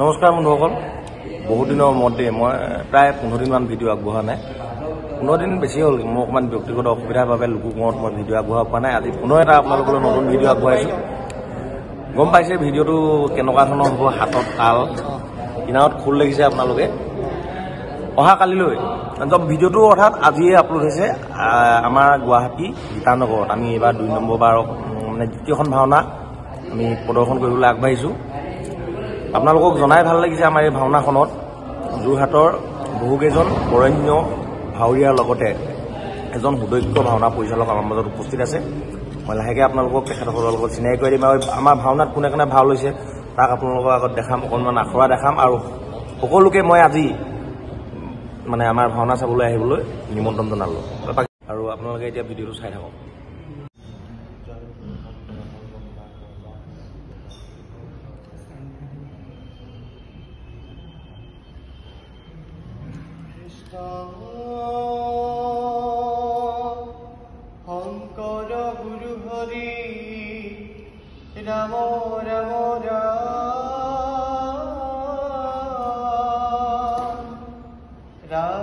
নমস্কাৰ বন্ধুসকল, বহুত দিনৰ মূৰত মই প্ৰায় 15 দিনমান ভিডিঅ' আগবঢ়া নাই। 15 দিন বেছি হ'ল, মোৰ অকণমান ব্যক্তিগত অসুবিধাৰ বাবে লোকমূৰত মই ভিডিঅ' আগবঢ়াব পৰা নাই। আজি পুনৰ এটা আপোনালোকৰ নতুন ভিডিঅ' আগবঢ়াইছোঁ। গম পাইছে ভিডিঅ'টো কেনেকুৱা ধৰণৰ হ'ব। হাতত তাল, কিনাৰত খোল লাগিছে আপোনালোকে। অহা কালিলৈ ভিডিঅ'টো অৰ্থাৎ আজিয়ে আপলোড হৈছে আমাৰ গুৱাহাটী গীতানগৰত। আমি এইবাৰ 2 নম্বৰ বাৰ মানে দ্বিতীয়খন ভাওনা আমি প্ৰদৰ্শন কৰিবলৈ আগবাঢ়িছোঁ। আপোনালোকক জনাই ভাল লাগিছে, আমাৰ এই ভাওনাখনত যোৰহাটৰ বহুকেইজন বৰেণ্য ভাৱৰীয়াৰ লগতে এজন সুদক্ষ ভাওনা পৰিচালক আমাৰ মাজত উপস্থিত আছে। মই লাহেকৈ আপোনালোকক তেখেতসকলৰ লগত চিনাকি কৰি দিম আৰু আমাৰ ভাওনাত কোনে কোনে ভাও লৈছে তাক আপোনালোকৰ আগত দেখাম, অকণমান আখৰা দেখাম আৰু সকলোকে মই আজি মানে আমাৰ ভাওনা চাবলৈ আহিবলৈ নিমন্ত্ৰণ জনালোঁ। আৰু আপোনালোকে এতিয়া ভিডিঅ'টো চাই থাকক। শংকৰ গুৰু হৰি ৰাম ৰাম ৰাম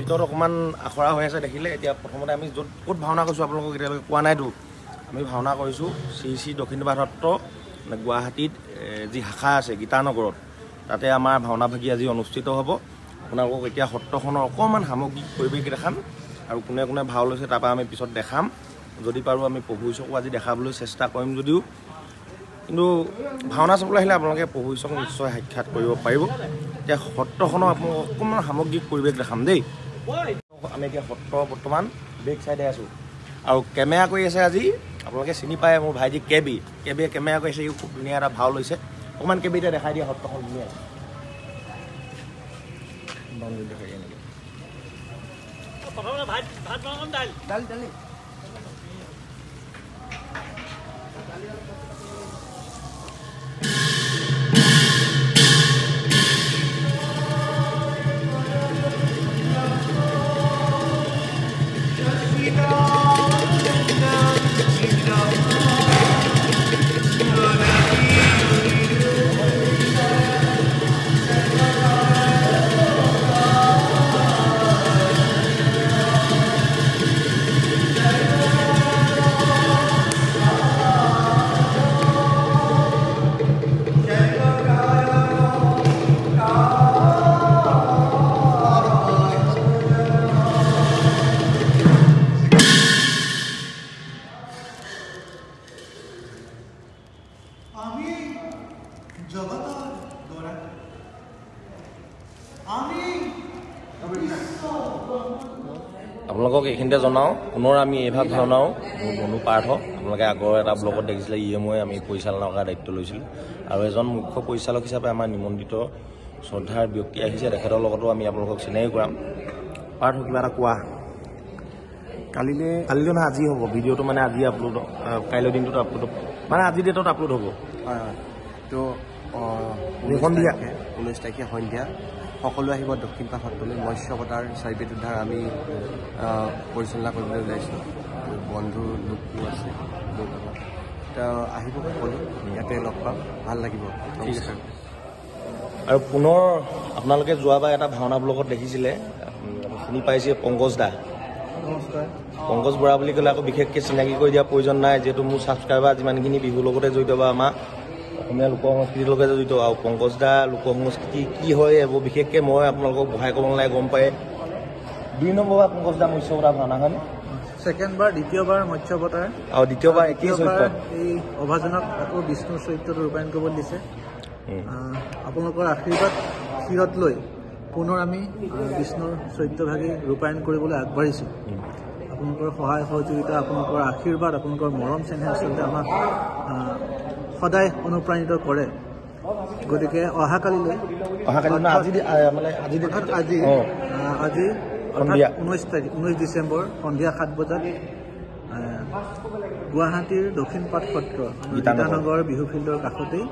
ভিতৰত অকণমান আখৰা হৈ আছে দেখিলে। এতিয়া প্ৰথমতে আমি ক'ত ভাওনা কৰিছোঁ আপোনালোকক এতিয়ালৈকে কোৱা নাইতো। আমি ভাওনা কৰিছোঁ শ্ৰী শ্ৰী দক্ষিণপাট সত্ৰ গুৱাহাটীত যি শাখা আছে গীতানগৰত, তাতে আমাৰ ভাওনা ভাগি আজি অনুষ্ঠিত হ'ব। আপোনালোকক এতিয়া সত্ৰখনৰ অকণমান সামগ্ৰিক পৰিৱেশ দেখাম আৰু কোনে কোনে ভাও লৈছে তাৰপৰা আমি পিছত দেখাম। যদি পাৰোঁ আমি প্ৰভু ঈশ্বৰকো আজি দেখাবলৈ চেষ্টা কৰিম যদিও, কিন্তু ভাওনা চাবলৈ আহিলে আপোনালোকে প্ৰভু ঈশ্বৰক নিশ্চয় সাক্ষাৎ কৰিব পাৰিব। এতিয়া সত্ৰখনৰ আপোনালোকক অকণমান সামগ্ৰিক পৰিৱেশ দেখাম দেই। আমি এতিয়া সত্ৰ বৰ্তমান বেক চাইডে আছোঁ আৰু কেমেৰা কৰি আছে আজি আপোনালোকে চিনি পায় মোৰ ভাইটি কেবিয়ে কেমেৰা কৰি আছে। ই খুব ধুনীয়া এটা ভাও লৈছে। অকণমান কেবি এতিয়া দেখাই দিয়া সত্ৰখন ধুনীয়া দেখাই দিয়ে নেকি। আপোনালোকক এইখিনিতে জনাওঁ, পুনৰ আমি এইভাগ ভাওনাও মোৰ বন্ধু পাৰ্থ, আপোনালোকে আগৰ এটা ব্লগত দেখিছিলে, মই আমি পৰিচালনা কৰাৰ দায়িত্ব লৈছিলোঁ আৰু এজন মুখ্য পৰিচালক হিচাপে আমাৰ নিমন্ত্ৰিত শ্ৰদ্ধাৰ ব্যক্তি আহিছে, তেখেতৰ লগতো আমি আপোনালোকক চিনাকি কৰাম। পাৰ্থ কিবা এটা কোৱা। কালিলৈ নহয় আজি হ'ব ভিডিঅ'টো, মানে আজি আপলোড, কাইলৈ দিনটোত আপলোড হ'ব, মানে আজি ডেটত আপলোড হ'ব। হয় হয়, তো 19 তাৰিখে সন্ধিয়া সকলো আহিব দক্ষিণপাট সত্ৰলৈ। মৎস্যবতাৰ চাৰিবেদ উদ্ধাৰ আমি পৰিচালনা কৰিবলৈ ওলাইছোঁ। বন্ধু লোকো আছে, আহিব সকলো, ইয়াতে লগ পাম, ভাল লাগিব। ঠিক আছে। আৰু পুনৰ আপোনালোকে যোৱাবাৰ এটা ভাওনা ব্লগত দেখিছিলে, চিনি পাইছে পংকজ দা। পংকজ বৰা বুলি ক'লে আকৌ বিশেষকৈ চিনাকি কৰি দিয়া প্ৰয়োজন নাই, যিহেতু মোৰ ছাবস্ক্ৰাইবাৰ যিমানখিনি বিহুৰ লগতে জড়িত বা আমাৰ অসমীয়া লোক সংস্কৃতিৰ লগত জড়িত আৰু পংকজ দা লোক সংস্কৃতি কি হয় এইবোৰ বিশেষকৈ মই আপোনালোকক বহাই ক'ব নালাগে, গম পায়। 2 নম্বৰ বাৰ পংকজ দা মৎস্য অৱতাৰ ভাওনা হয়নে? সেকেন্ডবাৰ দ্বিতীয়বাৰ মৎস্য অৱতাৰ আৰু দ্বিতীয়বাৰ একেই চৰিত্ৰ এই অভাজনক আকৌ বিষ্ণুৰ চৰিত্ৰটো ৰূপায়ণ কৰিব দিছে। আপোনালোকৰ আশীৰ্বাদ শিৰত লৈ পুনৰ আমি বিষ্ণুৰ চৰিত্ৰভাগী ৰূপায়ণ কৰিবলৈ আগবাঢ়িছোঁ। আপোনালোকৰ সহায় সহযোগিতা, আপোনালোকৰ আশীৰ্বাদ, আপোনালোকৰ মৰম চেনেহ আচলতে আমাক সদায় অনুপ্ৰাণিত কৰে। গতিকে অহাকালিলৈ আজি 19 ডিচেম্বৰ সন্ধিয়া 7 বজাত গুৱাহাটীৰ দক্ষিণপাট সত্ৰ গীতানগৰ বিহু ফিল্ডৰ কাষতেই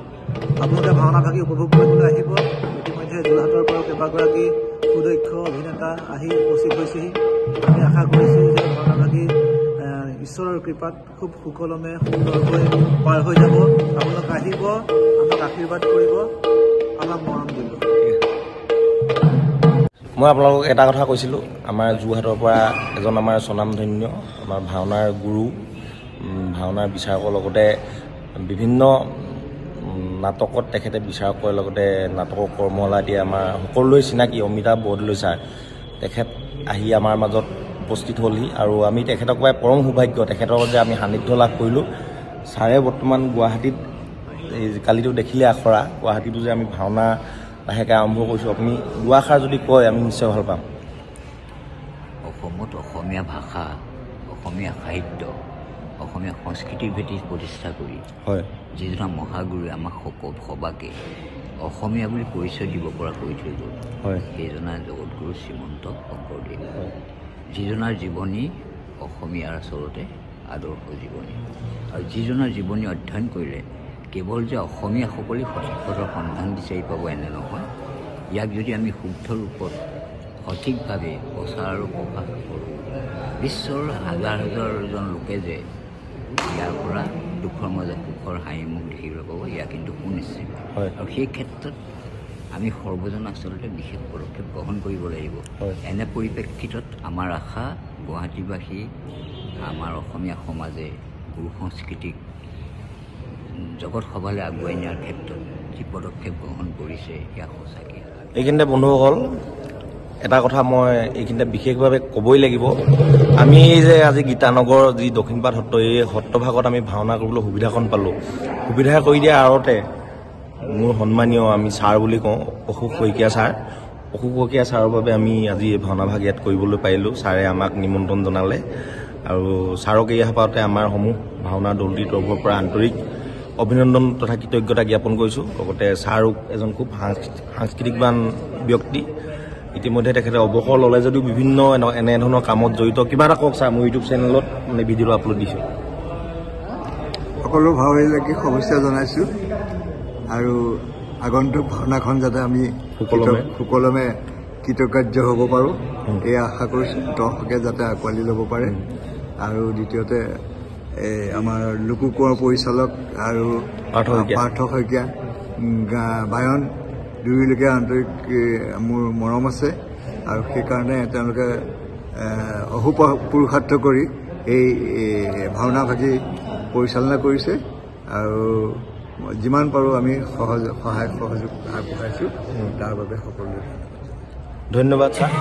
আপোনালোকে ভাওনাভাগী উপভোগ কৰিবলৈ আহিব। ইতিমধ্যে যোৰহাটৰ পৰা কেইবাগৰাকী সুদক্ষ অভিনেতা আহি উপস্থিত হৈছেহি। আমি আশা কৰিছোঁ যে ভাওনাভাগী ঈশ্বৰৰ কৃপাত খুব সুকলমে সুন্দৰকৈ পাৰ হৈ যাব। আপোনালোক আহিব, আমাক আশীৰ্বাদ কৰিব, আমাক মৰম দিব। মই আপোনালোকক এটা কথা কৈছিলোঁ, আমাৰ যোৰহাটৰ পৰা এজন আমাৰ স্বনামধন্য আমাৰ ভাওনাৰ গুৰু, ভাওনাৰ বিচাৰকৰ লগতে বিভিন্ন নাটকত তেখেতে বিচাৰকৰ লগতে নাটকৰ কৰ্মশালা দিয়ে আমাৰ সকলোৰে চিনাকি অমিতাভ বৰদলৈ ছাৰ। তেখেত আহি আমাৰ মাজত উপস্থিত হ'লহি আৰু আমি তেখেতক পাই পৰম সৌভাগ্য, তেখেতৰ যে আমি সান্নিধ্য লাভ কৰিলোঁ। ছাৰে বৰ্তমান গুৱাহাটীত এই কালিতো দেখিলে আখৰা, গুৱাহাটীতো যে আমি ভাওনা লাহেকৈ আৰম্ভ কৰিছোঁ, আপুনি দুআষাৰ যদি কয় আমি নিশ্চয় ভাল পাম। অসমত অসমীয়া ভাষা, অসমীয়া সাহিত্য, অসমীয়া সংস্কৃতিৰ ভেটি প্ৰতিষ্ঠা কৰি যিজনা মহাগুৰুৱে আমাক সবাকে অসমীয়া বুলি পৰিচয় দিব পৰা কৰি থৈ গ'ল, সেইজনা জগতগুৰু শ্ৰীমন্ত শংকৰদেৱ, যিজনাৰ জীৱনী অসমীয়াৰ আচলতে আদৰ্শ জীৱনী। আৰু যিজনাৰ জীৱনী অধ্যয়ন কৰিলে কেৱল যে অসমীয়াসকলে সঠিক পথৰ সন্ধান বিচাৰি পাব এনে নহয়, ইয়াক যদি আমি শুদ্ধ ৰূপত সঠিকভাৱে প্ৰচাৰ আৰু প্ৰকাশ কৰোঁ, বিশ্বৰ হাজাৰ হাজাৰজন লোকে যে ইয়াৰ পৰা দুখৰ মাজত সুখৰ হাঁহি মুখ দেখিবলৈ পাব, ইয়াক কিন্তু সুনিশ্চিত। আৰু সেই ক্ষেত্ৰত আমি সৰ্বজন আচলতে বিশেষ পদক্ষেপ গ্ৰহণ কৰিব লাগিব। এনে পৰিপ্ৰেক্ষিতত আমাৰ আশা গুৱাহাটীবাসী, আমাৰ অসমীয়া সমাজে গুৰু সংস্কৃতিক জগত সভালৈ আগুৱাই নিয়াৰ ক্ষেত্ৰত যি পদক্ষেপ গ্ৰহণ কৰিছে সেয়া সঁচাকৈ। এইখিনিতে বন্ধুসকল এটা কথা মই এইখিনিতে বিশেষভাৱে ক'বই লাগিব, আমি যে আজি গীতানগৰ যি দক্ষিণপাট সত্ৰ, এই সত্ৰভাগত আমি ভাওনা কৰিবলৈ সুবিধাকণ পালোঁ। সুবিধা কৰি দিয়াৰ আঁৰতে মোৰ সন্মানীয় আমি ছাৰ বুলি কওঁ অশোক শইকীয়া ছাৰ, অশোক শইকীয়া ছাৰৰ বাবে আমি আজি এই ভাওনাভাগ ইয়াত কৰিবলৈ পাৰিলোঁ। ছাৰে আমাক নিমন্ত্ৰণ জনালে আৰু ছাৰক এই সভাতে আমাৰ সমূহ ভাওনা দলটিৰ তৰফৰ পৰা আন্তৰিক অভিনন্দন তথা কৃতজ্ঞতা জ্ঞাপন কৰিছোঁ। লগতে ছাৰক এজন খুব সাংস্কৃতিকবান ব্যক্তি, ইতিমধ্যে তেখেতে অৱসৰ ল'লে যদিও বিভিন্ন এনেধৰণৰ কামত জড়িত। কিবা এটা কওক ছাৰ, মোৰ ইউটিউব চেনেলত মানে ভিডিঅ'টো আপলোড দিছোঁ। সকলো ভাৱৰীয়ালৈকে শুভেচ্ছা জনাইছোঁ আৰু আগন্তুক ভাওনাখন যাতে আমি সুকলমে কৃতকাৰ্য হ'ব পাৰোঁ এয়া আশা কৰিছোঁ। দৰ্শকে যাতে আঁকোৱালি ল'ব পাৰে। আৰু দ্বিতীয়তে আমাৰ লোককোঁৱৰ পৰিচালক আৰু পাৰ্থ শইকীয়া, বায়ন দুয়োলৈকে আন্তৰিক মোৰ মৰম আছে আৰু সেইকাৰণে তেওঁলোকে অহোপুৰুষাৰ্থ কৰি এই ভাওনাভাগী পৰিচালনা কৰিছে আৰু যিমান পাৰোঁ আমি সহায় সহযোগ আগবঢ়াইছোঁ, তাৰ বাবে সকলোৱে ধন্যবাদ ছাৰ।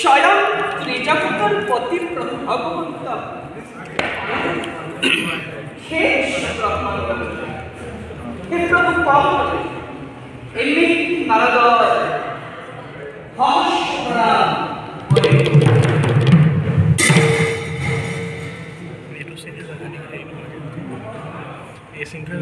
স্বয়ং ত্ৰিজগতেৰ পতি ভগবন্ত হে প্ৰভু পাওন এমনি নাৰদ হৰ্ষৰা এই সিনটা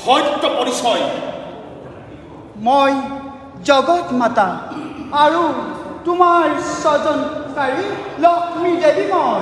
সত্য পৰিচয় মই জগত মাতা আৰু তোমাৰ স্বজনকাৰী লক্ষ্মী দেৱী মই